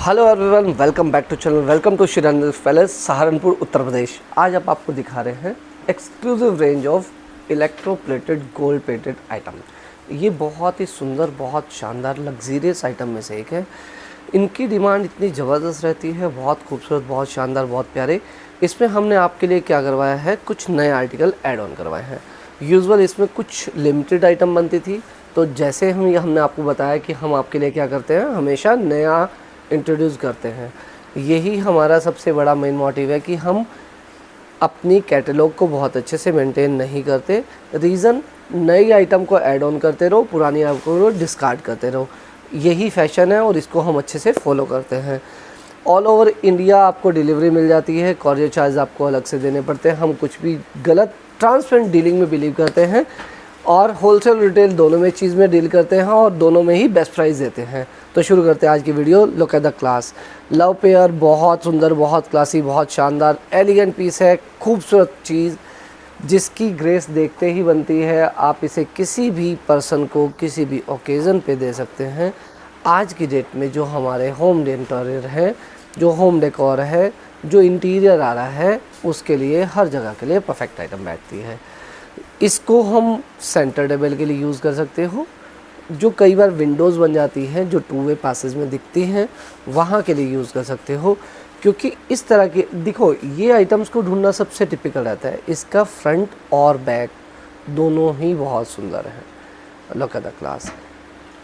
Hello everyone, welcome back to channel. Welcome to Shriranjan palace, Saharanpur, Uttar Pradesh. आज आप आपको दिखा रहे हैं exclusive range of electroplated gold plated item. ये बहुत ही सुंदर, बहुत शानदार, लग्जीरियस आइटम में से एक है। इनकी डिमांड इतनी ज़बरदस्त रहती है, बहुत खूबसूरत, बहुत शानदार, बहुत प्यारे। इसमें हमने आपके लिए क्या करवाया है, कुछ नए आर्टिकल ऐड ऑन करवाए हैं। यूजुअल इसमें कुछ लिमिटेड आइटम बनती थी, तो जैसे हमने आपको बताया कि हम आपके लिए क्या करते हैं, हमेशा नया इंट्रोड्यूस करते हैं। यही हमारा सबसे बड़ा मेन मोटिव है कि हम अपनी कैटलॉग को बहुत अच्छे से मेंटेन नहीं करते। रीज़न, नई आइटम को ऐड ऑन करते रहो, पुरानी आइटम को डिस्कार्ड करते रहो। यही फैशन है और इसको हम अच्छे से फॉलो करते हैं। ऑल ओवर इंडिया आपको डिलीवरी मिल जाती है, कॉरियर चार्ज आपको अलग से देने पड़ते हैं। हम कुछ भी गलत ट्रांसपेरेंट डीलिंग में बिलीव करते हैं और होलसेल रिटेल दोनों में चीज़ में डील करते हैं और दोनों में ही बेस्ट प्राइस देते हैं। तो शुरू करते हैं आज की video. Look at the class. Love pair, बहुत सुंदर, बहुत क्लासी, बहुत शानदार, एलिगेंट पीस है। खूबसूरत चीज़ जिसकी ग्रेस देखते ही बनती है। आप इसे किसी भी पर्सन को किसी भी ओकेज़न पे दे सकते हैं। आज की डेट में जो हमारे होम इंटीरियर है, जो होम डेकोर है, जो इंटीरियर आ रहा है, उसके लिए हर जगह के लिए परफेक्ट आइटम बैठती है। इसको हम सेंटर टेबल के लिए यूज़ कर सकते हो, जो कई बार विंडोज़ बन जाती हैं, जो टू वे पासेज में दिखती हैं, वहाँ के लिए यूज़ कर सकते हो। क्योंकि इस तरह के, देखो, ये आइटम्स को ढूंढना सबसे टिपिकल रहता है। इसका फ्रंट और बैक दोनों ही बहुत सुंदर है। Look at the class.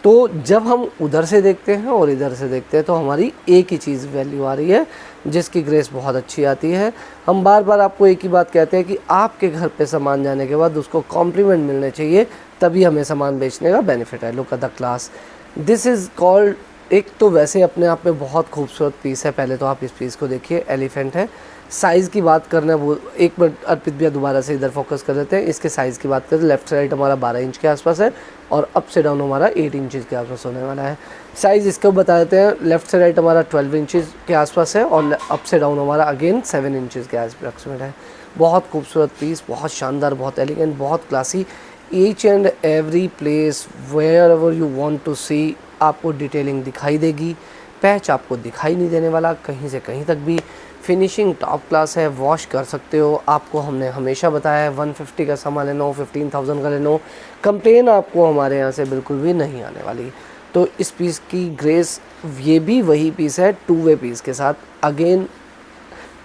तो जब हम उधर से देखते हैं और इधर से देखते हैं तो हमारी एक ही चीज़ वैल्यू आ रही है, जिसकी ग्रेस बहुत अच्छी आती है। हम बार बार आपको एक ही बात कहते हैं कि आपके घर पे सामान जाने के बाद उसको कॉम्प्लीमेंट मिलने चाहिए, तभी हमें सामान बेचने का बेनिफिट है। Look at the class. This is called, एक तो वैसे अपने आप में बहुत खूबसूरत पीस है। पहले तो आप इस पीस को देखिए, एलिफेंट है। साइज़ की बात करना, वो एक मिनट अर्पित भैया दोबारा से इधर फोकस कर देते हैं। इसके साइज़ की बात करें, लेफ्ट साइड हमारा 12 इंच के आसपास है और अप से डाउन हमारा 8 इंचज़ के आसपास होने वाला है। साइज़ इसको बता देते हैं, लेफ्ट से राइट हमारा 12 इंचज़ के आसपास है और अप से डाउन हमारा अगेन 7 इंचज़ के अप्रॉक्सीमेट है। बहुत खूबसूरत पीस, बहुत शानदार, बहुत एलिगेंट, बहुत classy. Each and every place wherever you want to see आपको डिटेलिंग दिखाई देगी। पैच आपको दिखाई नहीं देने वाला कहीं से कहीं तक भी। फिनिशिंग टॉप क्लास है, वॉश कर सकते हो। आपको हमने हमेशा बताया है 150 का सामान लेना हो, 15,000 का लेना हो, कंप्लेन आपको हमारे यहाँ से बिल्कुल भी नहीं आने वाली। तो इस पीस की ग्रेस, ये भी वही पीस है टू वे पीस के साथ। अगेन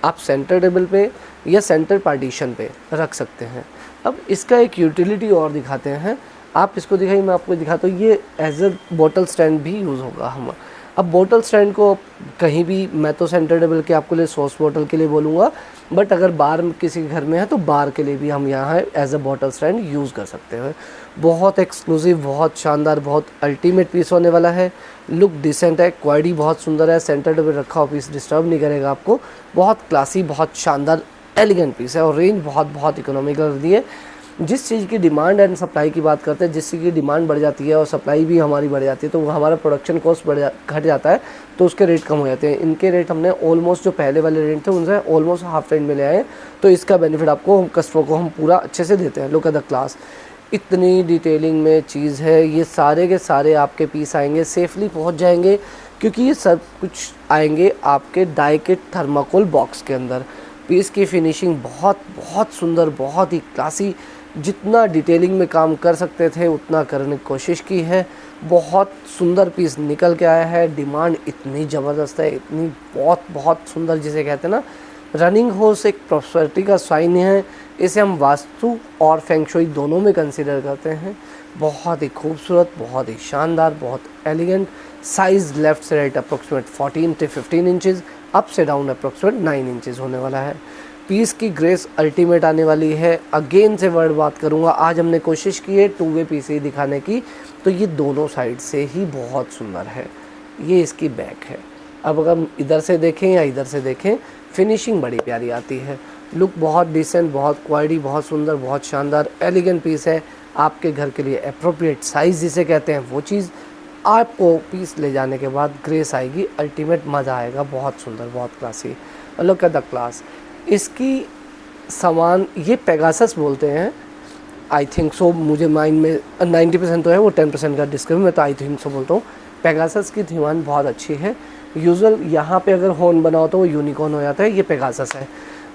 आप सेंटर टेबल पे या सेंटर पार्टीशन पे रख सकते हैं। अब इसका एक यूटिलिटी और दिखाते हैं। आप इसको दिखाइए, मैं आपको दिखाता हूँ। ये एज ए बोतल स्टैंड भी यूज़ होगा हम। अब बोतल स्टैंड को कहीं भी, मैं तो सेंटर टेबल के आपके लिए सॉस बोतल के लिए बोलूँगा, बट अगर बार किसी के घर में है तो बार के लिए भी हम यहाँ एज ए बोतल स्टैंड यूज़ कर सकते हैं। बहुत एक्सक्लूसिव, बहुत शानदार, बहुत अल्टीमेट पीस होने वाला है। लुक डिसेंट है, क्वालिटी बहुत सुंदर है। सेंटर टेबल रखा हुआ पीस डिस्टर्ब नहीं करेगा आपको। बहुत क्लासी, बहुत शानदार, एलिगेंट पीस है और रेंज बहुत बहुत इकोनॉमिकल दी है। जिस चीज़ की डिमांड एंड सप्लाई की बात करते हैं, जिस चीज़ की डिमांड बढ़ जाती है और सप्लाई भी हमारी बढ़ जाती है, तो हमारा प्रोडक्शन कॉस्ट घट जाता है, तो उसके रेट कम हो जाते हैं। इनके रेट हमने ऑलमोस्ट, जो पहले वाले रेट थे उनसे ऑलमोस्ट हाफ रेंज में ले आए, तो इसका बेनिफिट आपको, कस्टमर को हम पूरा अच्छे से देते हैं। Look at the class. इतनी डिटेलिंग में चीज़ है। ये सारे के सारे आपके पीस आएंगे, सेफली पहुँच जाएंगे, क्योंकि ये सब कुछ आएंगे आपके डाई के थर्माकोल बॉक्स के अंदर। पीस की फिनिशिंग बहुत बहुत सुंदर, बहुत ही क्लासी। जितना डिटेलिंग में काम कर सकते थे उतना करने की कोशिश की है। बहुत सुंदर पीस निकल के आया है। डिमांड इतनी ज़बरदस्त है, इतनी बहुत बहुत सुंदर, जिसे कहते हैं ना, रनिंग हॉर्स एक प्रॉस्पेरिटी का साइन है। इसे हम वास्तु और फेंग शुई दोनों में कंसीडर करते हैं। बहुत ही खूबसूरत, बहुत ही शानदार, बहुत एलिगेंट। साइज़ लेफ़्ट से राइट अप्रोक्सीमेट 14 से 15 इंचज़, अप से डाउन अप्रोक्सीमेट 9 इंचज़ होने वाला है। पीस की ग्रेस अल्टीमेट आने वाली है। अगेन से वर्ड बात करूँगा, आज हमने कोशिश की है टू वे पीस ही दिखाने की, तो ये दोनों साइड से ही बहुत सुंदर है। ये इसकी बैक है। अब अगर हम इधर से देखें या इधर से देखें, फिनिशिंग बड़ी प्यारी आती है। लुक बहुत डिसेंट, बहुत क्वालिटी, बहुत सुंदर, बहुत शानदार, एलिगेंट पीस है। आपके घर के लिए अप्रोप्रिएट साइज़ जिसे कहते हैं, वो चीज़ आपको पीस ले जाने के बाद ग्रेस आएगी, अल्टीमेट मज़ा आएगा। बहुत सुंदर, बहुत classy. Look at the class. इसकी सामान, ये पेगासस बोलते हैं, आई थिंक सो, मुझे माइंड में 90% तो है, वो 10% का डिस्क्रिप्शन, मैं तो आई थिंक सो बोलता हूँ। पेगासस की डिमांड बहुत अच्छी है। यूजुअल यहाँ पे अगर हॉर्न बनाओ तो वो यूनिकॉर्न हो जाता है, ये पेगासस है।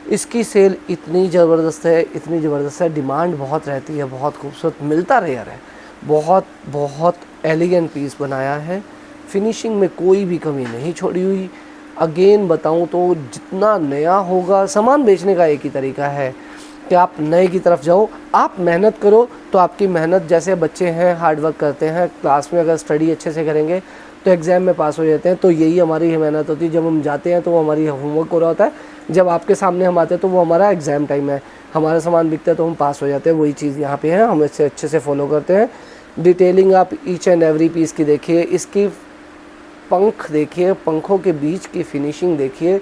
इसकी सेल इतनी ज़बरदस्त है, इतनी ज़बरदस्त है, डिमांड बहुत रहती है, बहुत खूबसूरत, मिलता रेयर है, बहुत एलिगेंट पीस बनाया है। फिनिशिंग में कोई भी कमी नहीं छोड़ी हुई। अगेन बताऊं तो जितना नया होगा, सामान बेचने का एक ही तरीका है कि आप नए की तरफ जाओ, आप मेहनत करो तो आपकी मेहनत, जैसे बच्चे हैं हार्ड वर्क करते हैं, क्लास में अगर स्टडी अच्छे से करेंगे तो एग्ज़ाम में पास हो जाते हैं, तो यही हमारी मेहनत होती है। जब हम जाते हैं तो वो हमारी होमवर्क हो रहा होता है, जब आपके सामने हम आते हैं तो वो हमारा एग्ज़ाम टाइम है, हमारा सामान बिकता है तो हम पास हो जाते हैं। वही चीज़ यहाँ पे है, हम इसे अच्छे से फॉलो करते हैं। डिटेलिंग आप ईच एंड एवरी पीस की देखिए, इसकी पंख देखिए, पंखों के बीच की फिनिशिंग देखिए,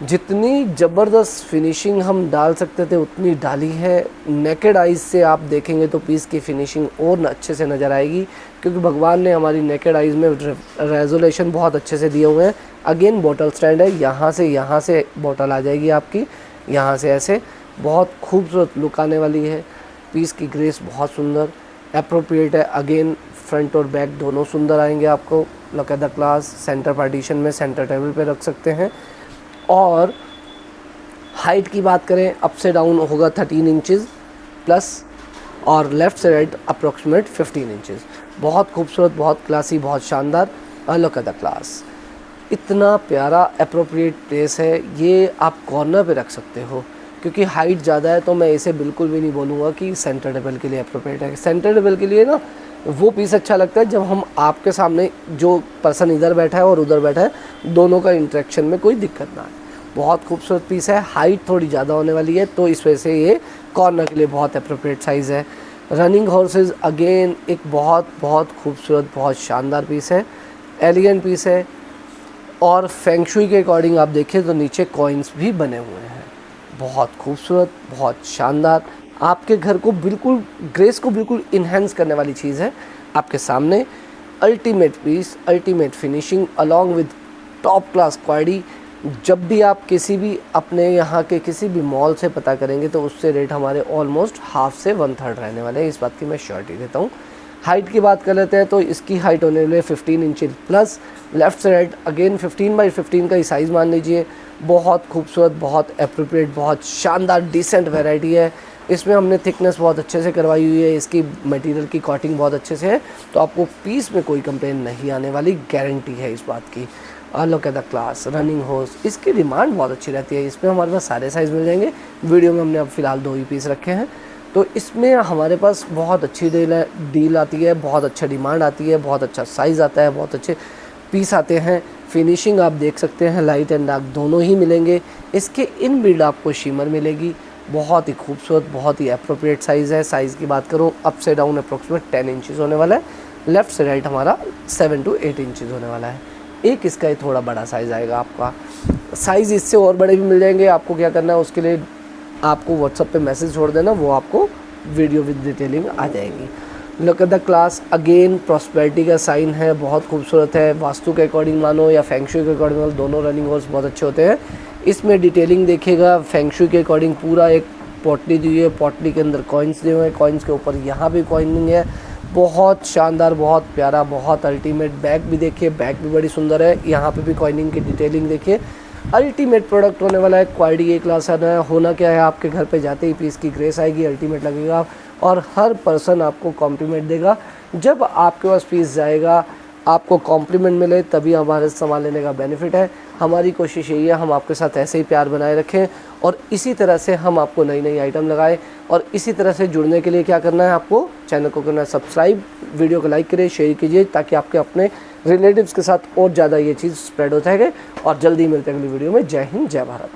जितनी ज़बरदस्त फिनिशिंग हम डाल सकते थे उतनी डाली है। नेकेड आइज़ से आप देखेंगे तो पीस की फिनिशिंग और अच्छे से नज़र आएगी, क्योंकि भगवान ने हमारी नेकेड आइज़ में रेजोल्यूशन बहुत अच्छे से दिए हुए हैं। अगेन बॉटल स्टैंड है, यहाँ से बॉटल आ जाएगी आपकी, यहाँ से ऐसे, बहुत खूबसूरत लुक आने वाली है। पीस की ग्रेस बहुत सुंदर एप्रोप्रिएट है। अगेन फ्रंट और बैक दोनों सुंदर आएंगे आपको। Look at the class. Centre partition में सेंटर टेबल पे रख सकते हैं। और हाइट की बात करें, अप से डाउन होगा 13 इंचज़ प्लस, और लेफ़्ट से राइट अप्रॉक्सीमेट 15 इंचज़। बहुत खूबसूरत, बहुत क्लासी, बहुत शानदार। Look at the class. इतना प्यारा एप्रोप्रिएट प्लेस है, ये आप कॉर्नर पे रख सकते हो, क्योंकि हाइट ज़्यादा है तो मैं इसे बिल्कुल भी नहीं बोलूँगा कि सेंटर टेबल के लिए एप्रोप्रिएट है। सेंटर टेबल के लिए ना वो पीस अच्छा लगता है जब हम आपके सामने, जो पर्सन इधर बैठा है और उधर बैठा है, दोनों का इंटरेक्शन में कोई दिक्कत ना आए। बहुत खूबसूरत पीस है। हाइट थोड़ी ज़्यादा होने वाली है तो इस वजह से ये कॉर्नर के लिए बहुत एप्रोप्रिएट साइज़ है। रनिंग हॉर्सेस अगेन एक बहुत खूबसूरत, बहुत शानदार पीस है, एलिगेंट पीस है। और फेंग शुई के अकॉर्डिंग आप देखें तो नीचे कॉइन्स भी बने हुए हैं। बहुत खूबसूरत, बहुत शानदार, आपके घर को बिल्कुल, ग्रेस को बिल्कुल इन्हेंस करने वाली चीज़ है। आपके सामने ultimate piece, ultimate finishing along with top class quality. जब भी आप किसी भी अपने यहाँ के किसी भी मॉल से पता करेंगे तो उससे रेट हमारे ऑलमोस्ट हाफ से 1/3 रहने वाले हैं, इस बात की मैं श्योरिटी देता हूँ। हाइट की बात कर लेते हैं तो इसकी हाइट होने वाली है 15 इंच प्लस। लेफ़्ट से राइट अगेन 15x15 का ही साइज़ मान लीजिए। बहुत खूबसूरत, बहुत एप्रोप्रिएट, बहुत शानदार, डिसेंट वैरायटी है। इसमें हमने थिकनेस बहुत अच्छे से करवाई हुई है, इसकी मटेरियल की कॉटिंग बहुत अच्छे से है, तो आपको पीस में कोई कंप्लेन नहीं आने वाली, गारंटी है इस बात की। Look at the class. Running horse, इसकी डिमांड बहुत अच्छी रहती है। इसमें हमारे पास सारे साइज़ मिल जाएंगे। वीडियो में हमने अब फ़िलहाल 2 ही पीस रखे हैं, तो इसमें हमारे पास बहुत अच्छी डील आती है, बहुत अच्छा डिमांड आती है, बहुत अच्छा साइज़ आता है, बहुत अच्छे पीस आते हैं। फिनिशिंग आप देख सकते हैं, लाइट एंड डार्क दोनों ही मिलेंगे। इसके इन बिल्ड आपको शिमर मिलेगी। बहुत ही खूबसूरत, बहुत ही एप्रोप्रिएट साइज़ है। साइज़ की बात करूँ, अप से डाउन अप्रोक्सीमेट 10 इंचज़ होने वाला है। लेफ़्ट से राइट हमारा 7 to 8 इंचज़ होने वाला है। एक इसका ही थोड़ा बड़ा साइज़ आएगा आपका। साइज़ इससे और बड़े भी मिल जाएंगे। आपको क्या करना है, उसके लिए आपको व्हाट्सएप पे मैसेज छोड़ देना, वो आपको वीडियो विद डिटेलिंग आ जाएगी। Look at the class. Again prosperity का साइन है, बहुत खूबसूरत है। वास्तु के अकॉर्डिंग मानो या फेंग शुई के अकॉर्डिंग मानो, दोनों रनिंग हॉर्स बहुत अच्छे होते हैं। इसमें डिटेलिंग देखिएगा, फेंग शुई के अकॉर्डिंग पूरा एक पोटली दी हुई है, पोटली के अंदर कॉइन्स दिए हुए हैं, कॉइन्स के ऊपर यहाँ भी कॉइनिंग है। बहुत शानदार, बहुत प्यारा, बहुत अल्टीमेट। बैक भी देखिए, बैक भी बड़ी सुंदर है, यहाँ पे भी कॉइनिंग की डिटेलिंग देखिए। अल्टीमेट प्रोडक्ट होने वाला है, क्वालिटी ए क्लास है। होना क्या है, आपके घर पे जाते ही पीस की ग्रेस आएगी, अल्टीमेट लगेगा और हर पर्सन आपको कॉम्प्लीमेंट देगा। जब आपके पास पीस जाएगा, आपको कॉम्प्लीमेंट मिले, तभी हमारे सामान लेने का बेनिफिट है। हमारी कोशिश यही है, हम आपके साथ ऐसे ही प्यार बनाए रखें और इसी तरह से हम आपको नई नई आइटम लगाएं। और इसी तरह से जुड़ने के लिए क्या करना है, आपको चैनल को करना है सब्सक्राइब, वीडियो को लाइक करिए, शेयर कीजिए, ताकि आपके अपने रिलेटिव्स के साथ और ज़्यादा ये चीज़ स्प्रेड हो जाएगा। और जल्दी मिलते हैं अगली वीडियो में। जय हिंद, जय भारत।